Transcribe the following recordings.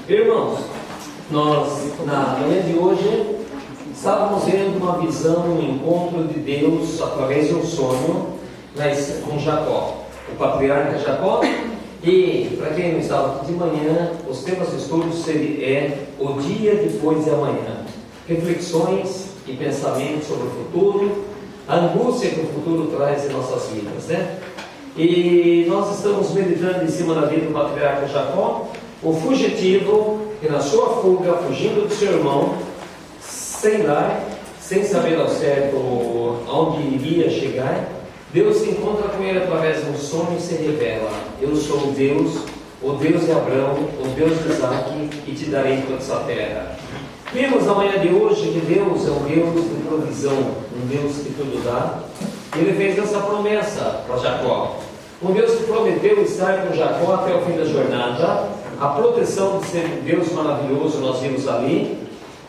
Irmãos, nós na manhã de hoje estávamos vendo uma visão, um encontro de Deus através de um sonho com Jacó, o patriarca Jacó. E para quem não estava aqui de manhã, os temas de estudo é o dia depois de amanhã, reflexões e pensamentos sobre o futuro, a angústia que o futuro traz em nossas vidas, né? E nós estamos meditando em cima da vida do patriarca Jacó, o fugitivo que na sua fuga, fugindo do seu irmão, sem lar, sem saber ao certo onde iria chegar, Deus se encontra com ele através de um sonho e se revela: eu sou o Deus de Abraão, o Deus de Isaac, e te darei toda essa terra. Vimos na manhã de hoje que Deus é um Deus de provisão, um Deus que tudo dá. Ele fez essa promessa para Jacó, um Deus que prometeu estar com Jacó até o fim da jornada, a proteção de ser um Deus maravilhoso nós vimos ali.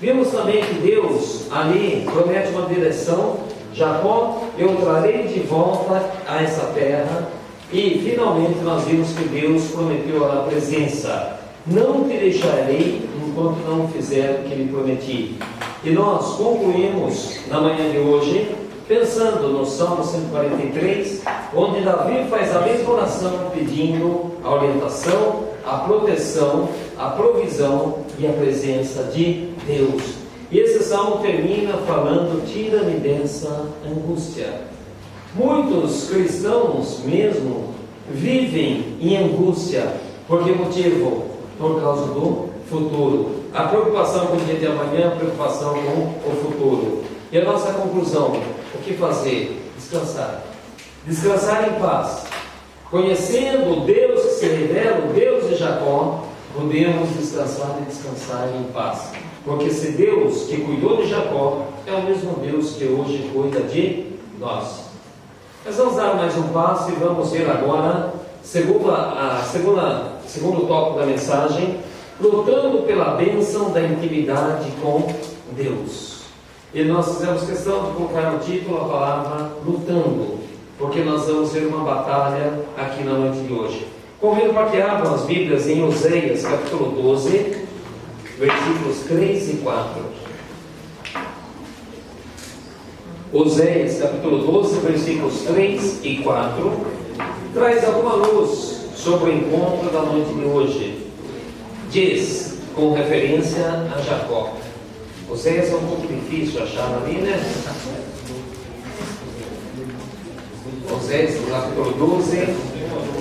Vimos também que Deus ali promete uma direção: Jacó, eu trarei de volta a essa terra. E finalmente nós vimos que Deus prometeu a presença: não te deixarei enquanto não fizer o que lhe prometi. E nós concluímos na manhã de hoje pensando no Salmo 143, onde Davi faz a mesma oração pedindo a orientação, a proteção, a provisão e a presença de Deus. E esse salmo termina falando: tira-me dessa angústia. Muitos cristãos mesmo vivem em angústia. Por que motivo? Por causa do futuro. A preocupação com o dia de amanhã, a preocupação com o futuro. E a nossa conclusão: o que fazer? Descansar. Descansar em paz. Conhecendo o Deus que se revela, o Deus de Jacó, podemos descansar e descansar em paz. Porque se Deus que cuidou de Jacó é o mesmo Deus que hoje cuida de nós. Mas vamos dar mais um passo e vamos ver agora segundo tópico da mensagem: lutando pela bênção da intimidade com Deus. E nós fizemos questão de colocar no título a palavra lutando, porque nós vamos ver uma batalha aqui na noite de hoje. Convido para que abram as Bíblias em Oséias capítulo 12, versículos 3 e 4. Oséias capítulo 12, versículos 3 e 4 traz alguma luz sobre o encontro da noite de hoje. Diz, com referência a Jacó. Oséias é um pouco difícil achar ali, né? Oséias capítulo 12,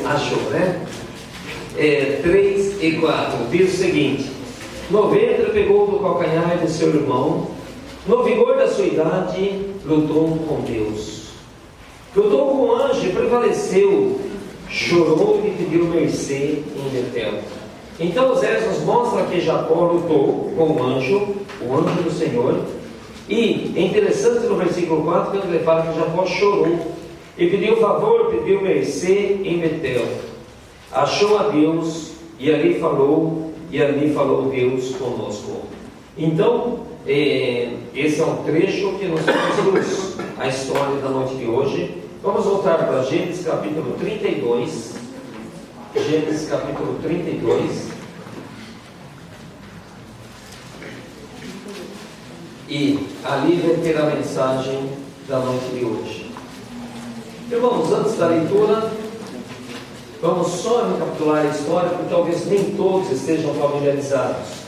achou, né? 3 e 4 diz o seguinte: no ventre pegou do calcanhar de seu irmão, no vigor da sua idade lutou com Deus. Lutou com o anjo e prevaleceu, chorou e pediu mercê em Betel. Então Oséias nos mostra que Jacó lutou com o anjo do Senhor. E é interessante no versículo 4 quando ele fala que Jacó chorou e pediu favor, pediu mercê em Betel. Achou a Deus e ali falou Deus conosco. Então, esse é um trecho que nos traz a história da noite de hoje. Vamos voltar para Gênesis capítulo 32. Gênesis capítulo 32. E ali vai ter a mensagem da noite de hoje. Irmãos, antes da leitura, vamos só recapitular a história, porque talvez nem todos estejam familiarizados.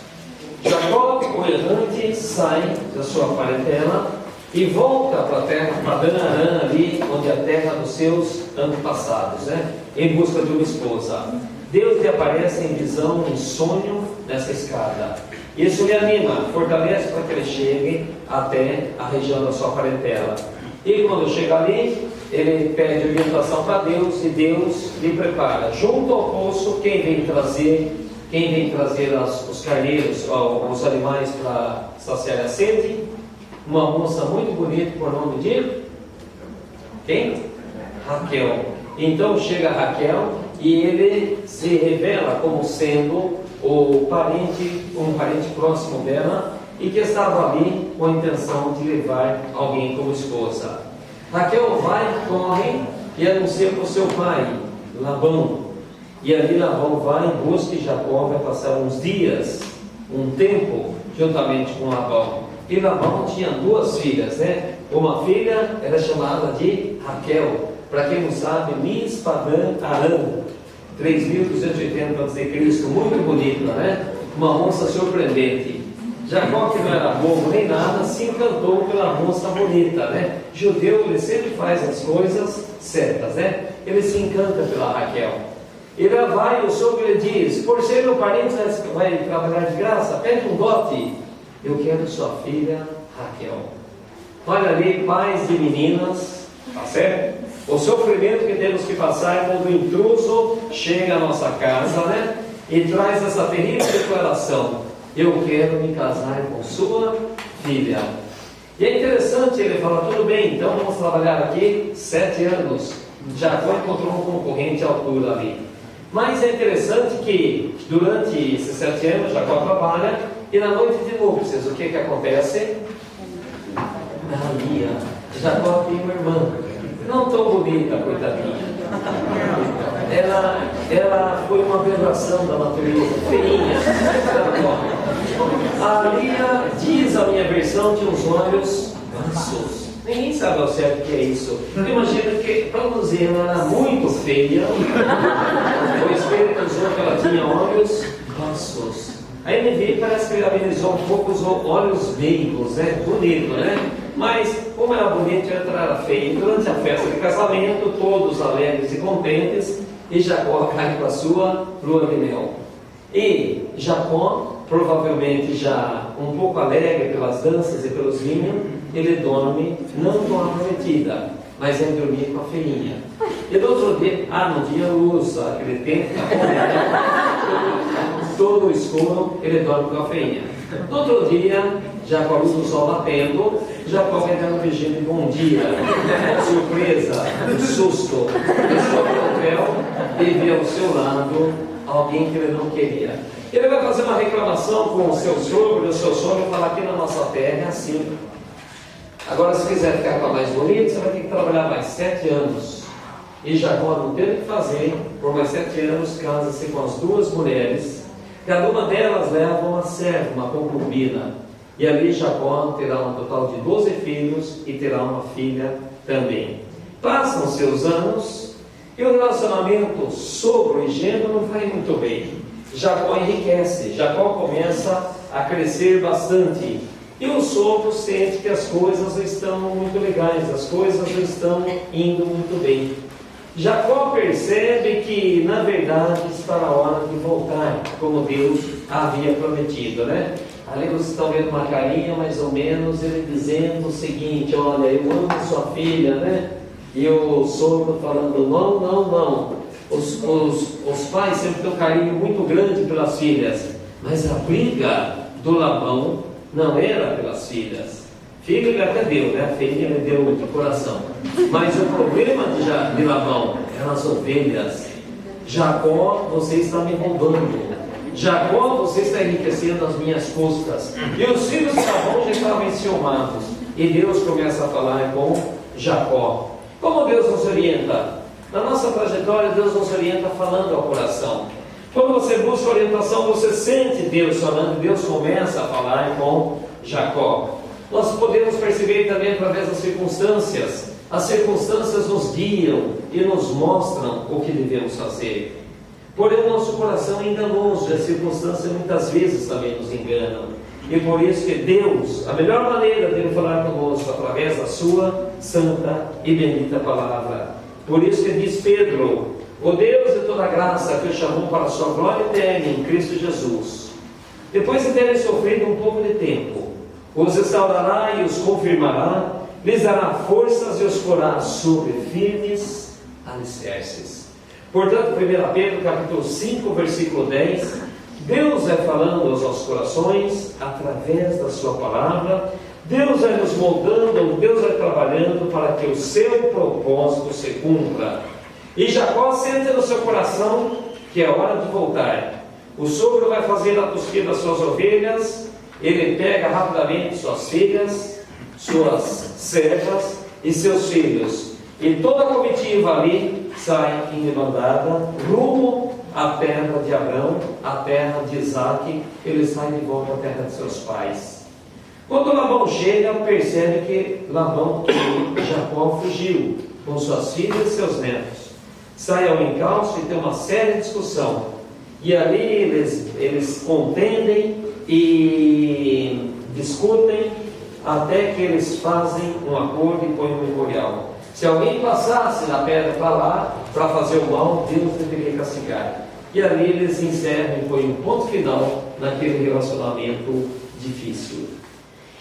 Jacó, o errante, sai da sua parentela e volta para a terra, para Danarã, ali onde é a terra dos seus antepassados, né? Em busca de uma esposa. Deus lhe aparece em visão, em sonho, nessa escada. Isso lhe anima, fortalece para que ele chegue até a região da sua parentela. E quando chega ali, ele pede orientação para Deus e Deus lhe prepara. Junto ao poço, quem vem trazer os carneiros, os animais para saciar a sede? Uma moça muito bonita, por nome de quem? Raquel. Então chega Raquel e ele se revela como sendo um parente próximo dela e que estava ali com a intenção de levar alguém como esposa. Raquel corre e anuncia para o seu pai, Labão. E ali Labão vai em busca e Jacó vai passar uns dias, um tempo, juntamente com Labão. E Labão tinha duas filhas, né? Uma filha era chamada de Raquel, para quem não sabe, Mispadã Aram, 3.280 a.C., muito bonita, né? Uma moça surpreendente. Jacó, que não era bobo nem nada, se encantou pela moça bonita, né? Judeu, ele sempre faz as coisas certas, né? Ele se encanta pela Raquel. E lá vai, o sogro lhe diz: por ser meu parente, vai trabalhar de graça, pede um dote. Eu quero sua filha Raquel. Olha ali, pais de meninas, tá certo? O sofrimento que temos que passar quando o intruso chega à nossa casa, né? E traz essa terrível declaração: eu quero me casar com sua filha. E é interessante, ele fala: tudo bem, então vamos trabalhar aqui 7 anos. Jacó encontrou um concorrente à altura ali. Mas é interessante que durante esses 7 anos Jacó trabalha, e na noite de núpcias, o que acontece? Lia, Jacó tem uma irmã, não tão bonita, coitadinha. Ela foi uma aberração da natureza, feinha. A Lia, diz a minha versão, tinha os olhos mansos. Ninguém sabe ao certo o que é isso. Imagina que, para nos dizer, ela era muito feia. O Espírito usou que ela tinha olhos mansos. Aí me vi, parece que ele amenizou um pouco os olhos meigos, né? Bonito, né? Mas, como era bonito, ela era feia. Durante a festa de casamento, todos alegres e contentes, e Jacó cai para a sua lua de mel. E Jacó, provavelmente já um pouco alegre pelas danças e pelos vinhos, ele dorme, não com a prometida, mas ele dormir com a feinha. E no outro dia, no dia luz, aquele tempo, todo escuro, ele dorme com a feinha. No outro dia, já com a luz do sol batendo, Jacó vai dar um beijinho de bom dia, surpresa, susto, descobre o hotel e vê ao seu lado alguém que ele não queria. Ele vai fazer uma reclamação com o seu sogro, e o seu sogro fala: aqui na nossa terra é assim. Agora, se quiser ficar com a mais bonita, você vai ter que trabalhar mais 7 anos. E Jacó não teve o que fazer, por mais 7 anos, casa-se com as 2 mulheres. Cada uma delas leva uma serva, uma concubina. E ali Jacó terá um total de 12 filhos e terá uma filha também. Passam-se os anos e o relacionamento sogro e genro não vai muito bem. Jacó enriquece, Jacó começa a crescer bastante. E o sogro sente que as coisas não estão muito legais, as coisas não estão indo muito bem. Jacó percebe que, na verdade, está na hora de voltar, como Deus havia prometido, né? Ali vocês estão vendo uma carinha, mais ou menos, ele dizendo o seguinte: olha, eu amo sua filha, né? E o sogro falando: não, não, não. Os pais sempre têm um carinho muito grande pelas filhas, mas a briga do Labão não era pelas filhas. Filho ele até deu, né? A filha ele deu de coração. Mas o problema de Labão eram as ovelhas. Jacó, você está me roubando. Jacó, você está enriquecendo as minhas custas. E os filhos de Labão já estavam enciumados. E Deus começa a falar com Jacó. Como Deus nos orienta? Na nossa trajetória, Deus nos orienta falando ao coração. Quando você busca orientação, você sente Deus falando. Deus começa a falar com Jacó. Nós podemos perceber também através das circunstâncias. As circunstâncias nos guiam e nos mostram o que devemos fazer. Porém, o nosso coração é enganoso, e as circunstâncias muitas vezes também nos enganam. E por isso que Deus, a melhor maneira de Ele falar conosco, através da sua santa e bendita palavra. Por isso que diz Pedro: o Deus de toda graça que o chamou para a sua glória eterna em Cristo Jesus, depois de terem sofrido um pouco de tempo, os restaurará e os confirmará, lhes dará forças e os porá sobre firmes alicerces. Portanto, 1 Pedro capítulo 5, versículo 10, Deus vai falando aos nossos corações através da sua palavra. Deus vai nos moldando, Deus vai trabalhando para que o seu propósito se cumpra. E Jacó sente no seu coração que é hora de voltar. O sogro vai fazer a tosquia das suas ovelhas. Ele pega rapidamente suas filhas, suas servas e seus filhos. E toda a comitiva ali sai em debandada rumo a terra de Abraão, a terra de Isaac. Ele sai de volta à terra de seus pais. Quando Labão chega, percebe que Jacó fugiu com suas filhas e seus netos. Sai ao encalço e tem uma séria discussão. E ali eles contendem e discutem até que eles fazem um acordo e põem um memorial. Se alguém passasse na pedra para lá, para fazer o mal, Deus deveria castigar. E ali eles encerram e põem um ponto final naquele relacionamento difícil.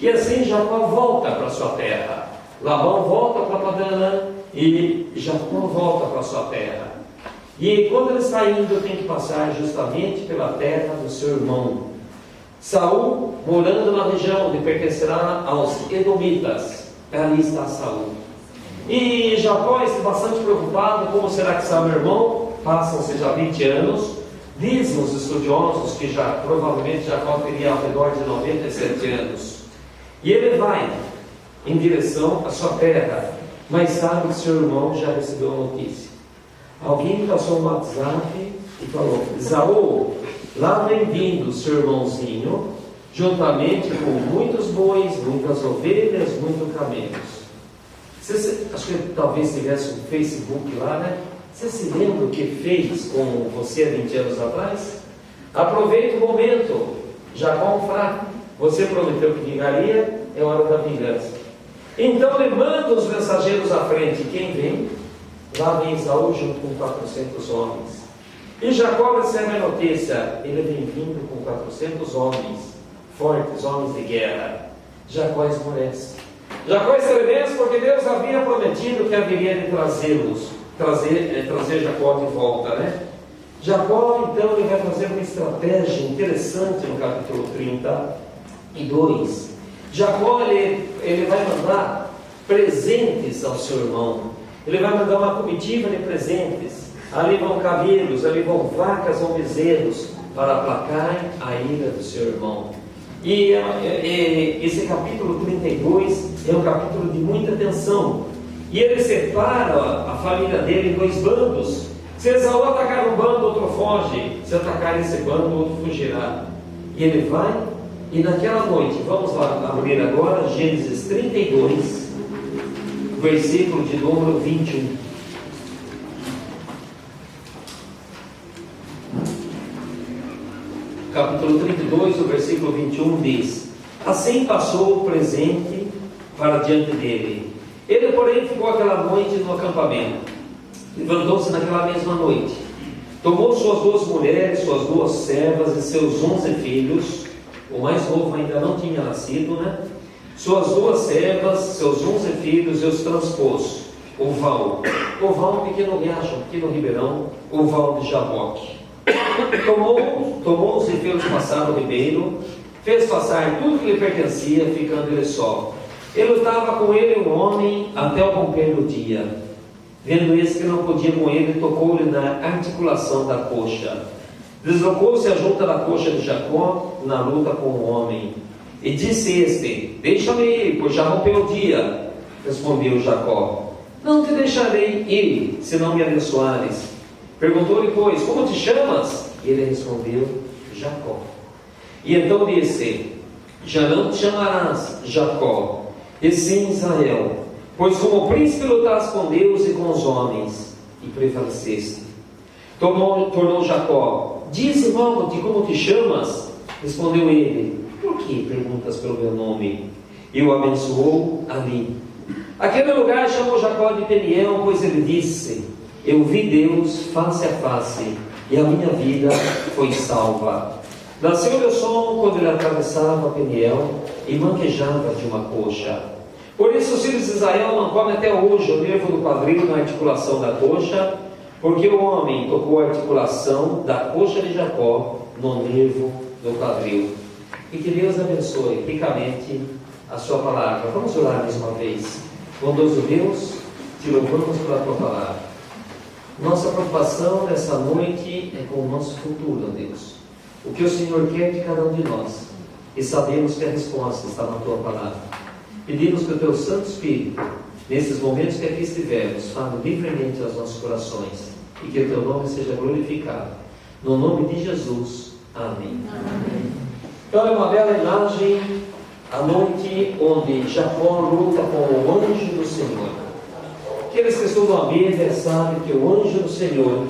E assim Jacó volta para sua terra. Labão volta para Padã e Jacó volta para sua terra. E quando ele está indo, tem que passar justamente pela terra do seu irmão Saul, morando na região onde pertencerá aos Edomitas. Ali está Saul. E Jacó está bastante preocupado: como será que está meu irmão? Passam-se já 20 anos. Dizem os estudiosos que provavelmente Jacó teria ao redor de 97 anos. E ele vai em direção à sua terra, mas sabe que seu irmão já recebeu a notícia. Alguém passou um WhatsApp e falou: Saul, lá vem vindo seu irmãozinho, juntamente com muitos bois, muitas ovelhas, muitos camelos. Acho que talvez tivesse um Facebook lá, né? Você se lembra o que fez com você há 20 anos atrás? Aproveita o momento. Jacó é fraco. Você prometeu que vingaria, é hora da vingança. Então ele manda os mensageiros à frente. Quem vem? Lá vem Saul junto com 400 homens. E Jacó recebe a notícia: ele vem vindo com 400 homens, fortes, homens de guerra. Jacó esmorece. Jacó estremece porque Deus havia prometido que haveria de trazê-los, trazer Jacó de volta, né? Jacó, então, ele vai fazer uma estratégia interessante no capítulo 32. Jacó, ele vai mandar presentes ao seu irmão. Ele vai mandar uma comitiva de presentes. Ali vão camelos, ali vão vacas, vão bezerros, para aplacar a ira do seu irmão. E esse capítulo 32 é um capítulo de muita tensão. E ele separa a família dele em dois bandos. Se Esaú atacar um bando, outro foge. Se atacar esse bando, outro fugirá. E ele vai, e naquela noite, vamos lá abrir agora Gênesis 32, versículo de número 21. Capítulo 32, o versículo 21 diz: assim passou o presente para diante dele. Ele, porém, ficou aquela noite no acampamento. Levantou-se naquela mesma noite, tomou suas 2 mulheres, suas 2 servas e seus 11 filhos. O mais novo ainda não tinha nascido, né? Suas 2 servas, seus 11 filhos, e os transpôs o val. O val é um pequeno riacho, um pequeno ribeirão, o val de Jaboque. Tomou os filhos passar o ribeiro, fez passar tudo que lhe pertencia, ficando ele só. E lutava com ele um homem até o romper do dia. Vendo esse que não podia com ele, tocou-lhe na articulação da coxa. Deslocou-se a junta da coxa de Jacó na luta com o homem. E disse este: deixa-me ir, pois já rompeu o dia. Respondeu Jacó: não te deixarei ir, se não me abençoares. Perguntou-lhe, pois, como te chamas? E ele respondeu: Jacó. E então disse: já não te chamarás Jacó, e sim Israel, pois como príncipe lutas com Deus e com os homens, e prevaleceste. Tornou Jacó: dize logo de como te chamas. Respondeu ele: por que perguntas pelo meu nome? E o abençoou ali. Aquele lugar chamou Jacó de Peniel, pois ele disse: eu vi Deus face a face, e a minha vida foi salva. Nasceu-lhe o som quando ele atravessava Peniel e manquejava de uma coxa. Por isso os filhos de Israel não comem até hoje o nervo do quadril na articulação da coxa, porque o homem tocou a articulação da coxa de Jacó no nervo do quadril. E que Deus abençoe ricamente a sua palavra. Vamos orar mais uma vez. Bondoso Deus, te louvamos pela tua palavra. Nossa preocupação nessa noite é com o nosso futuro, Deus. O que o Senhor quer de cada um de nós. E sabemos que a resposta está na tua palavra. Pedimos que o teu Santo Espírito, nesses momentos que aqui estivermos, fale livremente aos nossos corações. E que o teu nome seja glorificado. No nome de Jesus. Amém. Então é uma bela imagem à noite onde Jacó luta com o anjo do Senhor. Aqueles que estudam a Bíblia sabem que o anjo do Senhor,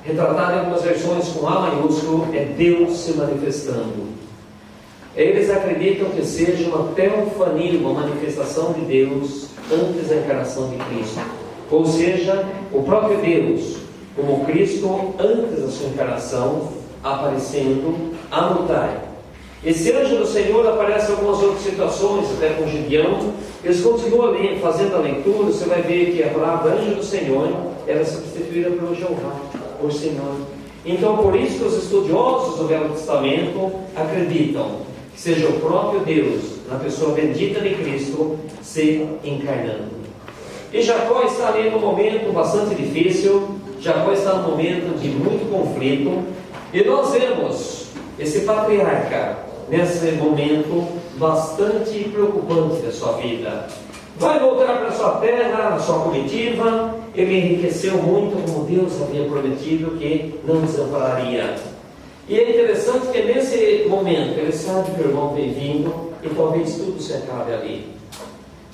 retratado em algumas versões com A maiúsculo, é Deus se manifestando. Eles acreditam que seja uma teofania, uma manifestação de Deus antes da encarnação de Cristo. Ou seja, o próprio Deus, como Cristo antes da sua encarnação, aparecendo a lutar. Esse anjo do Senhor aparece em algumas outras situações, até com Gideão. Eles continuam fazendo a leitura, você vai ver que a palavra anjo do Senhor era substituída pelo Jeová, por Senhor. Então, por isso que os estudiosos do Velho Testamento acreditam que seja o próprio Deus, na pessoa bendita de Cristo, se encarnando. E Jacó está ali num momento bastante difícil. Jacó está num momento de muito conflito. E nós vemos esse patriarca nesse momento bastante preocupante da sua vida. Vai voltar para sua terra, na sua comitiva. Ele enriqueceu muito, como Deus havia prometido que não desampararia. E é interessante que nesse momento ele sabe que o irmão vem vindo e talvez tudo se acabe ali.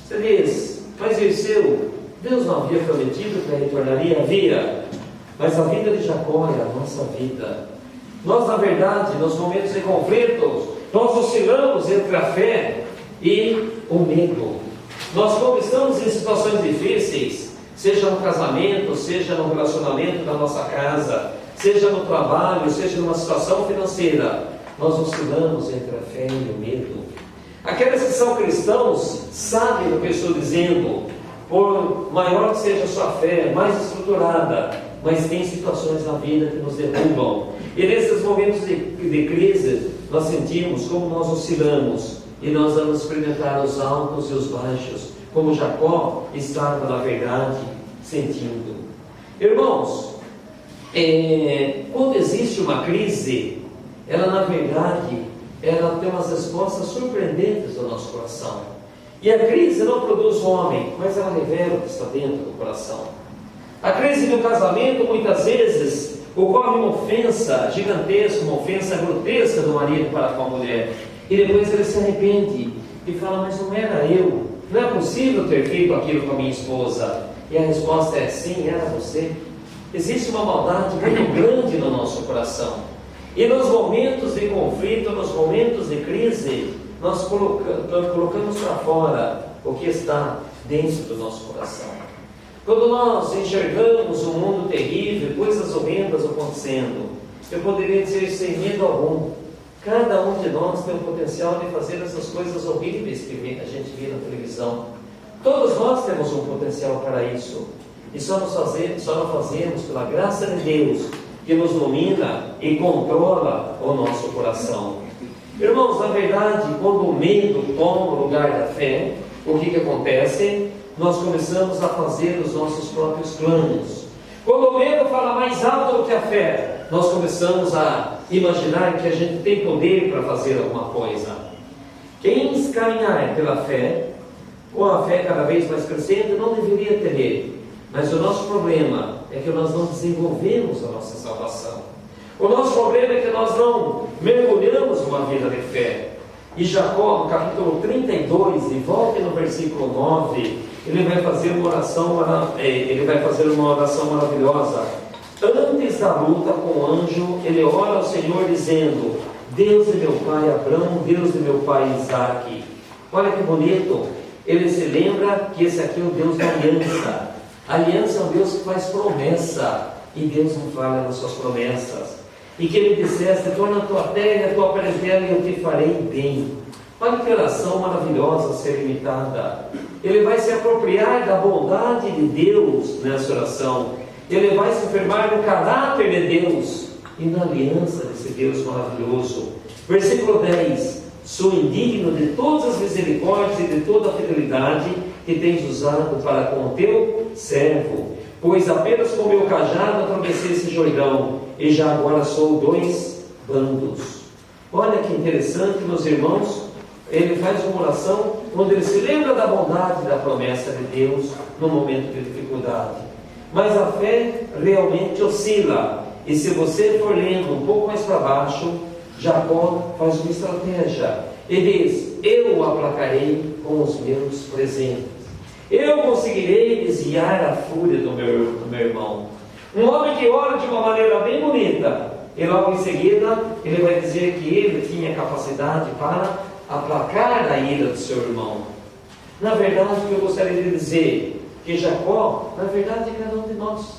Você diz, mas Eliseu, Deus não havia prometido que ele retornaria? Havia. Mas a vida de Jacó é a nossa vida. Nós, na verdade, nos momentos de conflitos, nós oscilamos entre a fé e o medo. Nós, quando estamos em situações difíceis, seja no casamento, seja no relacionamento da nossa casa, seja no trabalho, seja numa situação financeira, nós oscilamos entre a fé e o medo. Aqueles que são cristãos sabem o que eu estou dizendo. Por maior que seja a sua fé, mais estruturada, mas tem situações na vida que nos derrubam. E nesses momentos de crise, nós sentimos como nós oscilamos e nós vamos experimentar os altos e os baixos, como Jacó estava, na verdade, sentindo. Irmãos, quando existe uma crise, ela, na verdade, ela tem umas respostas surpreendentes no nosso coração. E a crise não produz o homem, mas ela revela o que está dentro do coração. A crise de um casamento, muitas vezes, ocorre uma ofensa gigantesca, uma ofensa grotesca do marido para com a mulher. E depois ele se arrepende e fala, mas não era eu. Não é possível ter feito aquilo com a minha esposa. E a resposta é, sim, era você. Existe uma maldade muito grande no nosso coração. E nos momentos de conflito, nos momentos de crise, nós colocamos para fora o que está dentro do nosso coração. Quando nós enxergamos um mundo terrível, coisas horrendas acontecendo, eu poderia dizer sem medo algum, cada um de nós tem o potencial de fazer essas coisas horríveis que a gente vê na televisão. Todos nós temos um potencial para isso. E só não fazemos pela graça de Deus, que nos domina e controla o nosso coração. Irmãos, na verdade, quando o medo toma o lugar da fé, o que acontece? Nós começamos a fazer os nossos próprios planos. Quando o medo fala mais alto do que a fé, nós começamos a imaginar que a gente tem poder para fazer alguma coisa. Quem caminhar pela fé, com a fé cada vez mais crescente, não deveria temer. Mas o nosso problema é que nós não desenvolvemos a nossa salvação. O nosso problema é que nós não mergulhamos numa vida de fé. E Jacó, no capítulo 32, e volte no versículo 9, ele vai fazer uma oração maravilhosa. Antes da luta com o anjo, ele ora ao Senhor dizendo, Deus de meu pai Abraão, Deus de meu pai Isaque. Olha que bonito. Ele se lembra que esse aqui é o Deus da aliança. A aliança é um Deus que faz promessa, e Deus não falha nas suas promessas. E que ele dissesse, torna a tua terra e a tua parentela e eu te farei bem. Olha que oração maravilhosa a ser imitada. Ele vai se apropriar da bondade de Deus nessa oração. Ele vai se firmar no caráter de Deus e na aliança desse Deus maravilhoso. Versículo 10. Sou indigno de todas as misericórdias e de toda a fidelidade que tens usado para com o teu servo, pois apenas com o meu cajado atravessei esse Jordão, e já agora sou 2 bandos. Olha que interessante, meus irmãos, ele faz uma oração onde ele se lembra da bondade da promessa de Deus no momento de dificuldade. Mas a fé realmente oscila, E se você for lendo um pouco mais para baixo, Jacó faz uma estratégia. Ele diz: eu o aplacarei com os meus presentes. Eu conseguirei desviar a fúria do meu irmão. Um homem que ora de uma maneira bem bonita, e logo em seguida ele vai dizer que ele tinha capacidade para aplacar a ira do seu irmão. Na verdade, o que eu gostaria de dizer, que Jacó, na verdade, é cada um de nós.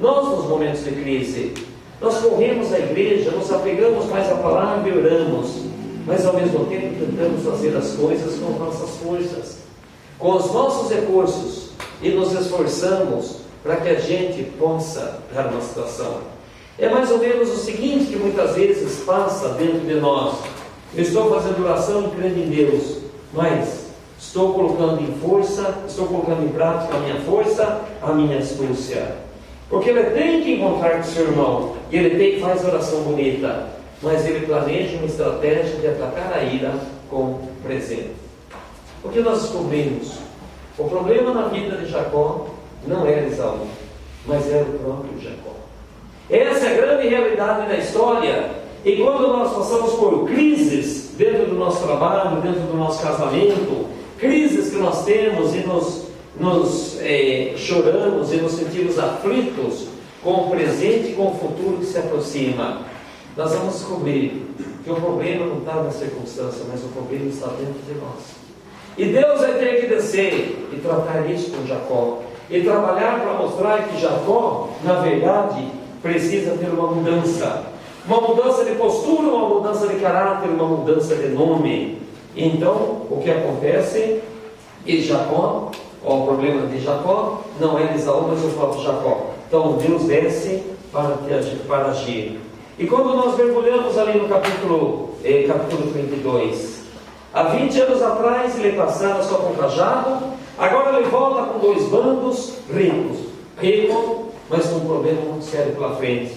Nós, nos momentos de crise, nós corremos à igreja, nos apegamos mais à palavra e oramos, mas ao mesmo tempo tentamos fazer as coisas com nossas forças, com os nossos recursos, e nos esforçamos para que a gente possa dar uma situação. É mais ou menos o seguinte que muitas vezes passa dentro de nós: eu estou fazendo oração e crendo em Deus, mas estou colocando em força, estou colocando em prática a minha força, a minha astúcia. Porque ele tem que encontrar com seu irmão, e ele faz oração bonita, mas ele planeja uma estratégia de atacar a ira com presente. O que nós descobrimos? O problema na vida de Jacó não era Esaú, mas era o próprio Jacó. Essa é a grande realidade da história. E quando nós passamos por crises dentro do nosso trabalho, dentro do nosso casamento, crises que nós temos e choramos e nos sentimos aflitos com o presente e com o futuro que se aproxima, nós vamos descobrir que o problema não está na circunstância, mas o problema está dentro de nós. E Deus vai ter que descer e tratar isso com Jacó, e trabalhar para mostrar que Jacó, na verdade, precisa ter uma mudança de postura, uma mudança de caráter, uma mudança de nome. Então, o que acontece? E Jacó, o problema de Jacó não é Esaú, mas o próprio Jacó. Então Deus desce para agir. E quando nós mergulhamos ali no capítulo 32, há 20 anos atrás ele passara só com cajado, agora ele volta com dois bandos rico, mas com um problema muito sério pela frente.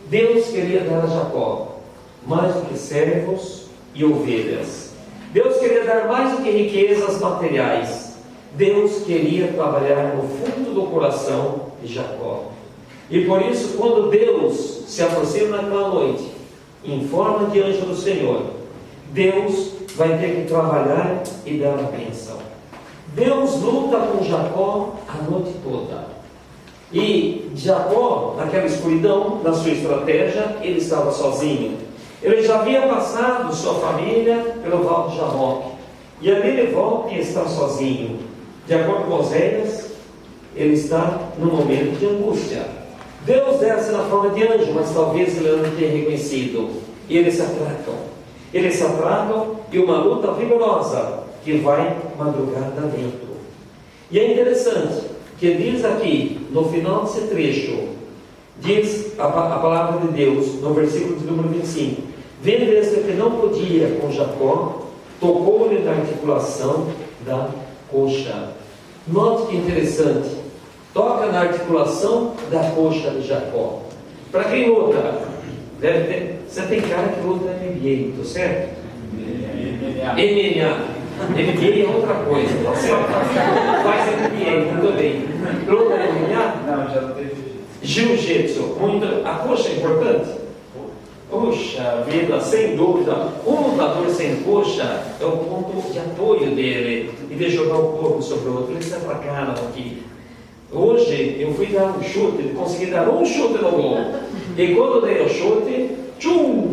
Deus queria dar a Jacó mais do que servos e ovelhas. Deus queria dar mais do que riquezas materiais. Deus queria trabalhar no fundo do coração de Jacó. E por isso, quando Deus se aproxima naquela noite, em forma de anjo do Senhor, Deus vai ter que trabalhar e dar a bênção. Deus luta com Jacó a noite toda. E Jacó, naquela escuridão, na sua estratégia, ele estava sozinho. Ele já havia passado sua família pelo Vale de Jaboque, e ali ele volta e está sozinho. De acordo com Oséias, ele está num momento de angústia. Deus desce na forma de anjo, mas talvez ele não tenha reconhecido. E eles se atracam, e uma luta vigorosa que vai madrugada dentro. E é interessante que diz aqui, no final desse trecho, diz a palavra de Deus, no versículo de número 25: vendo este que não podia com Jacó, tocou-lhe na articulação da coxa. Note que interessante, toca na articulação da coxa de Jacó. Para quem luta? Você tem cara que luta MMA, estou certo? MMA. MMA é outra coisa, tá certo? Faz MMA, tudo bem. Luta MMA? Não, já não teve Jiu-jitsu. A coxa é importante? Puxa vida, sem dúvida. Um lutador sem coxa é o ponto de apoio dele, e de jogar o corpo sobre o outro. Eles se atracaram aqui. Hoje eu fui dar um chute, consegui dar um chute no gol, e quando dei o chute,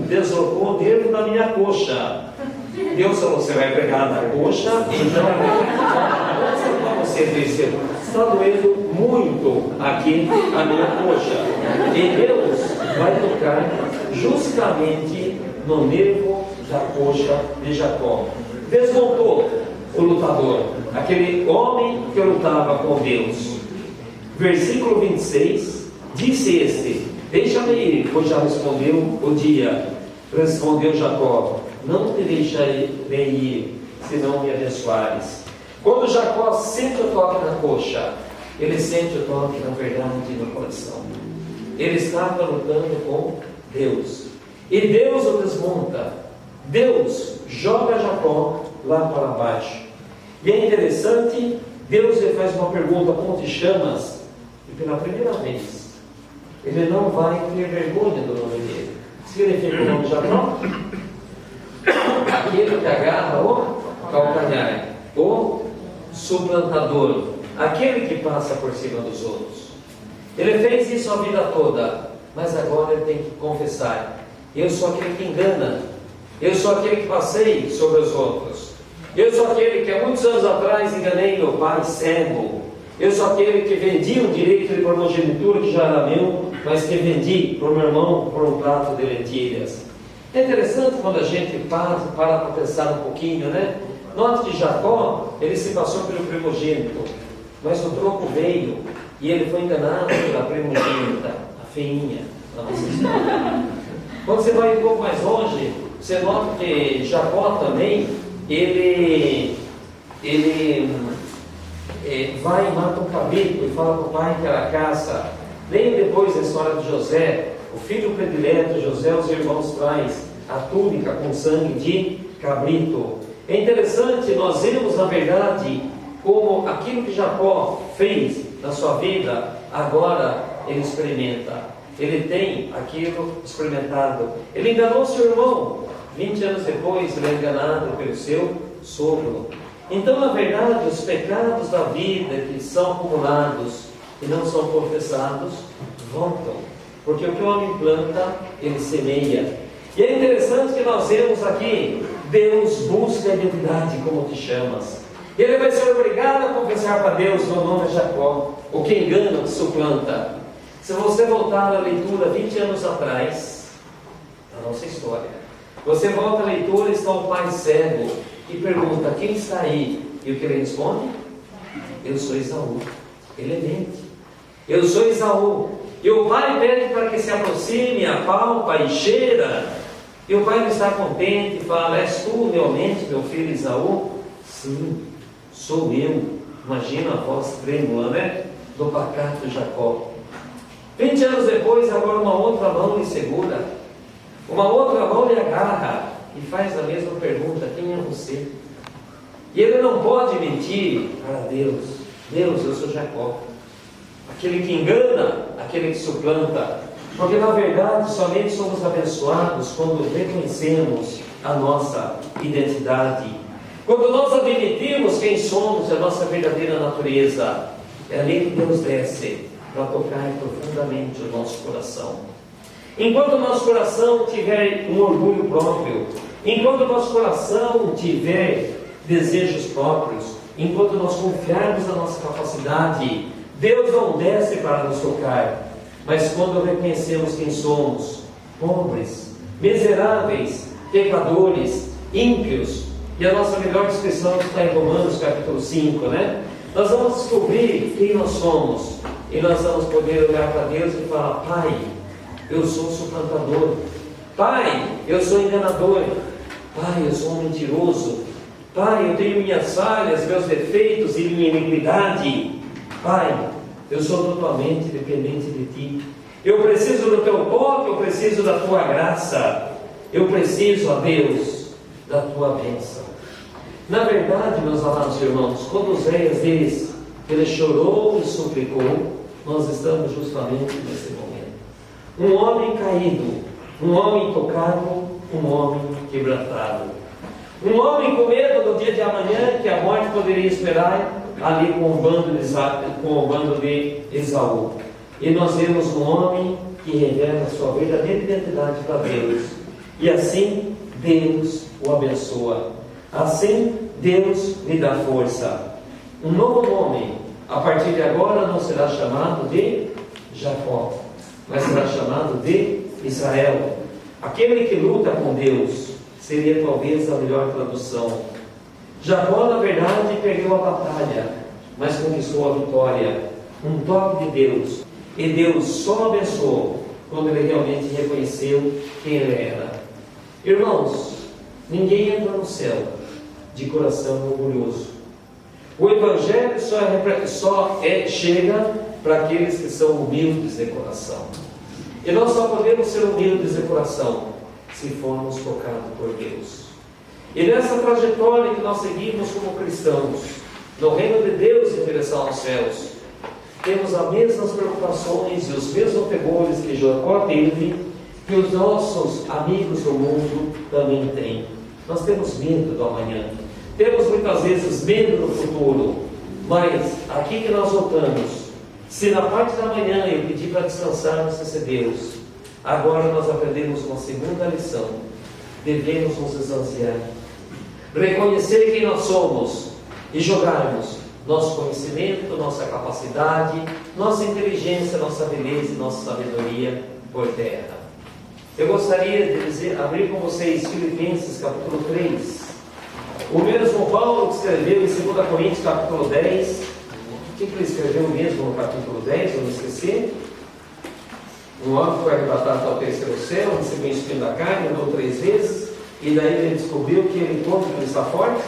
deslocou o dedo da minha coxa. Deus falou: você vai pegar na coxa, então você disse: está doendo muito aqui a minha coxa, e Deus vai tocar justamente no nervo da coxa de Jacó. Desmontou o lutador, aquele homem que lutava com Deus. Versículo 26, disse este: deixa-me ir, pois já respondeu o dia. Respondeu Jacó: não te deixarei ir, se não me abençoares. Quando Jacó sente o toque na coxa, ele sente o toque, na verdade, no coração. Ele estava lutando com Deus, e Deus o desmonta. Deus joga Jacó lá para baixo. E é interessante, Deus lhe faz uma pergunta: como te chamas? E pela primeira vez, ele não vai ter vergonha do nome dele. Significa o nome Jacó? Aquele que agarra o calcanhar, o suplantador, aquele que passa por cima dos outros. Ele fez isso a vida toda, mas agora ele tem que confessar: eu sou aquele que engana, eu sou aquele que passei sobre os outros, eu sou aquele que há muitos anos atrás enganei meu pai cego, eu sou aquele que vendi um direito de primogenitura que já era meu, mas que vendi para o meu irmão por um prato de lentilhas. É interessante quando a gente para pensar um pouquinho, né? Note que Jacó, ele se passou pelo primogênito, mas o troco veio e ele foi enganado pela primogênita, a feinha, na nossa história. Quando você vai um pouco mais longe, você nota que Jacó também, ele vai e mata um cabrito e fala para o pai que era caça. Nem depois da história de José, o filho predileto, José, os irmãos traz a túnica com sangue de cabrito. É interessante, nós vemos na verdade como aquilo que Jacó fez na sua vida, agora ele experimenta. Ele tem aquilo experimentado. Ele enganou seu irmão, 20 anos depois ele é enganado pelo seu sogro. Então, na verdade, os pecados da vida que são acumulados e não são confessados, voltam. Porque o que o homem planta, ele semeia. E é interessante que nós vemos aqui, Deus busca a identidade, como te chamas. Ele vai ser obrigado a confessar para Deus: meu nome é Jacó. O que engana, o que suplanta. Se você voltar à leitura 20 anos atrás, da nossa história, você volta à leitura e está o pai cego e pergunta: quem está aí? E o que ele responde? Eu sou Esaú. Ele mente. Eu sou Esaú. E o pai pede para que se aproxime, apalpa e cheira. E o pai não está contente e fala: és tu realmente meu filho Esaú? Sim, sou eu. Imagina a voz trêmula, né? Do pacato Jacó. 20 anos depois, agora uma outra mão lhe segura, uma outra mão lhe agarra e faz a mesma pergunta: quem é você? E ele não pode mentir para Deus: Deus, eu sou Jacó. Aquele que engana, aquele que suplanta. Porque na verdade somente somos abençoados quando reconhecemos a nossa identidade, quando nós admitimos quem somos, a nossa verdadeira natureza. É ali que Deus desce para tocar profundamente o nosso coração. Enquanto o nosso coração tiver um orgulho próprio, enquanto o nosso coração tiver desejos próprios, enquanto nós confiarmos na nossa capacidade, Deus não desce para nos tocar. Mas quando reconhecemos quem somos, pobres, miseráveis, pecadores, ímpios, e a nossa melhor descrição está em Romanos capítulo 5, né? Nós vamos descobrir quem nós somos, e nós vamos poder olhar para Deus e falar: Pai, eu sou suplantador. Pai, eu sou enganador. Pai, eu sou um mentiroso. Pai, eu tenho minhas falhas, meus defeitos e minha iniquidade. Pai, eu sou totalmente dependente de Ti. Eu preciso do Teu toque, eu preciso da Tua graça. Eu preciso, ó Deus, da Tua bênção. Na verdade, meus amados irmãos, quando Oséias diz que ele chorou e suplicou, nós estamos justamente nesse momento. Um homem caído, um homem tocado, um homem quebrantado. Um homem com medo do dia de amanhã, que a morte poderia esperar ali com o bando de Esaú. E nós vemos um homem que revela a sua verdadeira identidade para Deus. E assim Deus o abençoa. Assim Deus lhe dá força. Um novo nome, a partir de agora, não será chamado de Jacó, mas será chamado de Israel. Aquele que luta com Deus seria talvez a melhor tradução. Jacó, na verdade, perdeu a batalha, mas conquistou a vitória. Um toque de Deus. E Deus só abençoou quando ele realmente reconheceu quem ele era. Irmãos, ninguém entra no céu de coração orgulhoso. O Evangelho só chega para aqueles que são humildes de coração. E nós só podemos ser humildes de coração se formos tocados por Deus. E nessa trajetória que nós seguimos como cristãos, no reino de Deus em direção aos céus, temos as mesmas preocupações e os mesmos temores que Jacó teve, que os nossos amigos do mundo também têm. Nós temos medo do amanhã, temos muitas vezes medo do futuro, mas aqui que nós voltamos, se na parte da manhã eu pedir para descansarmos esse Deus, agora nós aprendemos uma segunda lição. Devemos nos esvaziar, reconhecer quem nós somos e jogarmos nosso conhecimento, nossa capacidade, nossa inteligência, nossa beleza e nossa sabedoria por terra. Eu gostaria de abrir com vocês Filipenses capítulo 3. O mesmo Paulo que escreveu em 2 Coríntios capítulo 10. O que ele escreveu mesmo no capítulo 10? Eu não esqueci. Um homem foi arrebatado ao terceiro céu, recebeu o espinho da carne, andou 3 vezes, e daí ele descobriu que ele, quando ele está forte,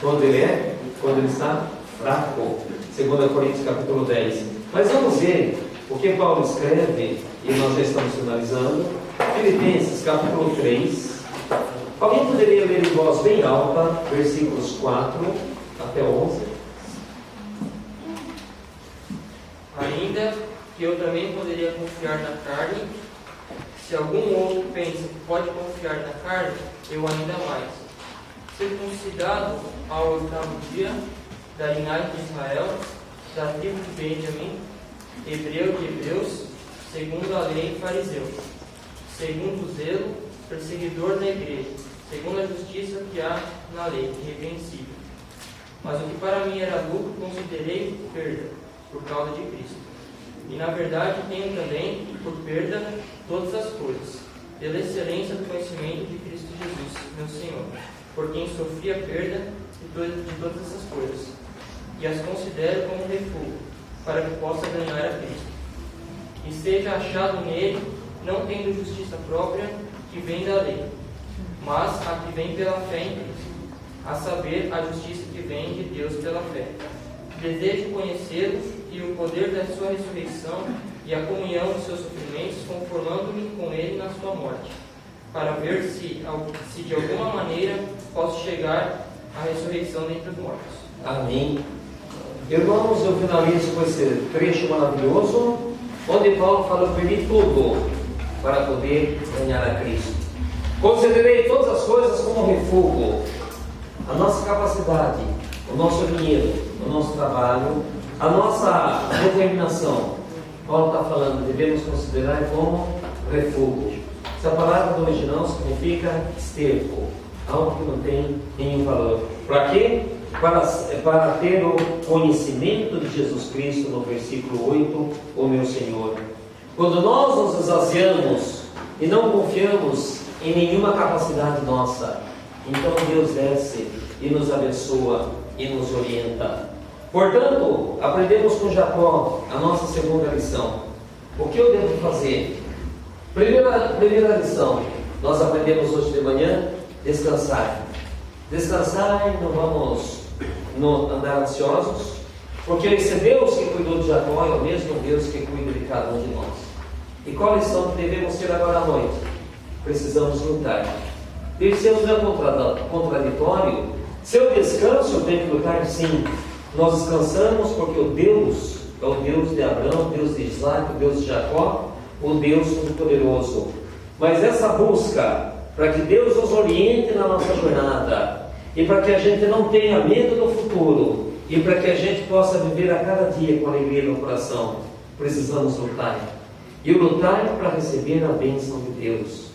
quando ele está fraco. 2 Coríntios capítulo 10. Mas vamos ver o que Paulo escreve, e nós já estamos finalizando. Filipenses capítulo 3. Alguém poderia ler em voz bem alta, versículos 4 até 11. Ainda que eu também poderia confiar na carne, se algum outro pensa que pode confiar na carne, eu ainda mais. Circuncidado ao 8º dia, da linhagem de Israel, da tribo de Benjamim, hebreu de hebreus, segundo a lei fariseu, segundo o zelo, perseguidor da igreja, segundo a justiça que há na lei, irrepreensível. Mas o que para mim era lucro, considerei perda, por causa de Cristo. E na verdade tenho também por perda todas as coisas, pela excelência do conhecimento de Cristo Jesus, meu Senhor, por quem sofri a perda de todas essas coisas, e as considero como refúgio, para que possa ganhar a Cristo, e seja achado nele, não tendo justiça própria que vem da lei, mas a que vem pela fé em Cristo, a saber, a justiça que vem de Deus pela fé. Desejo conhecê-lo e o poder da sua ressurreição e a comunhão dos seus sofrimentos, conformando-me com ele na sua morte, para ver se de alguma maneira posso chegar à ressurreição dentre os mortos. Amém. Irmãos, eu finalizo com esse trecho maravilhoso, onde Paulo fala: perdi tudo para poder ganhar a Cristo. Considerei todas as coisas como refúgio. A nossa capacidade, o nosso dinheiro, o nosso trabalho, a nossa determinação. Paulo está falando, devemos considerar como refúgio. Essa palavra do original significa esterco, algo que não tem nenhum valor. Para quê? Para ter o conhecimento de Jesus Cristo, no versículo 8, o meu Senhor. Quando nós nos esvaziamos e não confiamos em nenhuma capacidade nossa, então Deus desce e nos abençoa e nos orienta. Portanto, aprendemos com Jacó a nossa segunda lição. O que eu devo fazer? Primeira lição, nós aprendemos hoje de manhã: descansar. Descansar e não vamos andar ansiosos, porque esse Deus que cuidou de Jacó é o mesmo Deus que cuida de cada um de nós. E qual a lição que devemos ter agora à noite? Precisamos lutar. Deve ser um contraditório. Se eu descanso, eu tenho que lutar? Sim. Nós descansamos porque o Deus é o Deus de Abraão, o Deus de Isaac, o Deus de Jacó, o Deus Todo-Poderoso. Mas essa busca para que Deus nos oriente na nossa jornada, e para que a gente não tenha medo do futuro, e para que a gente possa viver a cada dia com alegria no coração, precisamos lutar. E o lutar é para receber a bênção de Deus.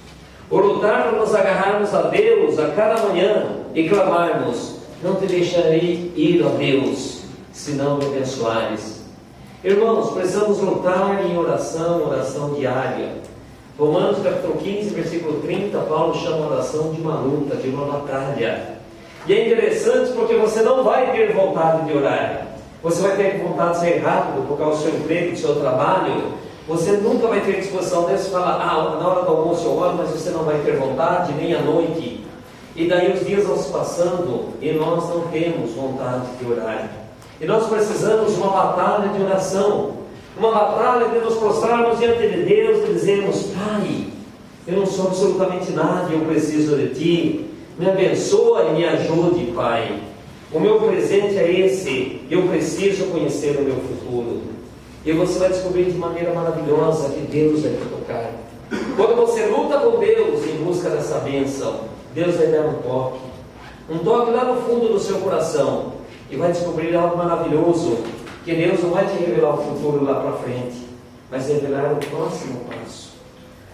O lutar para nos agarrarmos a Deus a cada manhã e clamarmos: não te deixarei ir, ó Deus, se não me abençoares. Irmãos, precisamos lutar em oração diária. Romanos capítulo 15, versículo 30, Paulo chama a oração de uma luta, de uma batalha. E é interessante porque você não vai ter vontade de orar. Você vai ter vontade de ser rápido por causa do seu emprego, do seu trabalho. Você nunca vai ter disposição dessa e falar: na hora do almoço eu oro, mas você não vai ter vontade, nem à noite. E daí os dias vão se passando e nós não temos vontade de orar. E nós precisamos de uma batalha de oração, uma batalha de nos prostrarmos diante de Deus e dizermos: Pai, eu não sou absolutamente nada, eu preciso de Ti. Me abençoa e me ajude, Pai. O meu presente é esse. Eu preciso conhecer o meu futuro. E você vai descobrir de maneira maravilhosa que Deus vai te tocar. Quando você luta com Deus em busca dessa bênção, Deus vai dar um toque lá no fundo do seu coração, e vai descobrir algo maravilhoso, que Deus não vai te revelar o futuro lá para frente, mas revelar o próximo passo.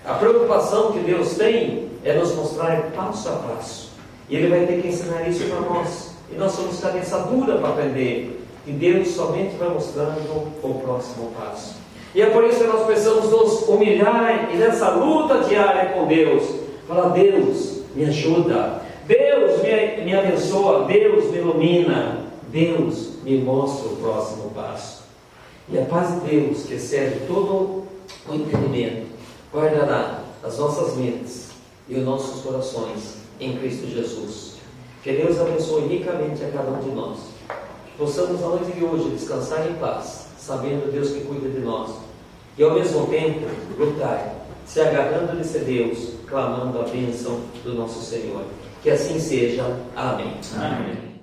A preocupação que Deus tem é nos mostrar passo a passo, e Ele vai ter que ensinar isso para nós, e nós somos cabeça dura para aprender, e Deus somente vai mostrando o próximo passo. E é por isso que nós precisamos nos humilhar, e nessa luta diária com Deus, falar: Deus, me ajuda, Deus me abençoa, Deus me ilumina, Deus me mostra o próximo passo. E a paz de Deus, que excede todo o entendimento, guardará as nossas mentes e os nossos corações em Cristo Jesus. Que Deus abençoe ricamente a cada um de nós. Que possamos na noite de hoje descansar em paz, sabendo Deus que cuida de nós. E ao mesmo tempo lutar, se agarrando nesse Deus, clamando a bênção do nosso Senhor. Que assim seja. Amém. Amém.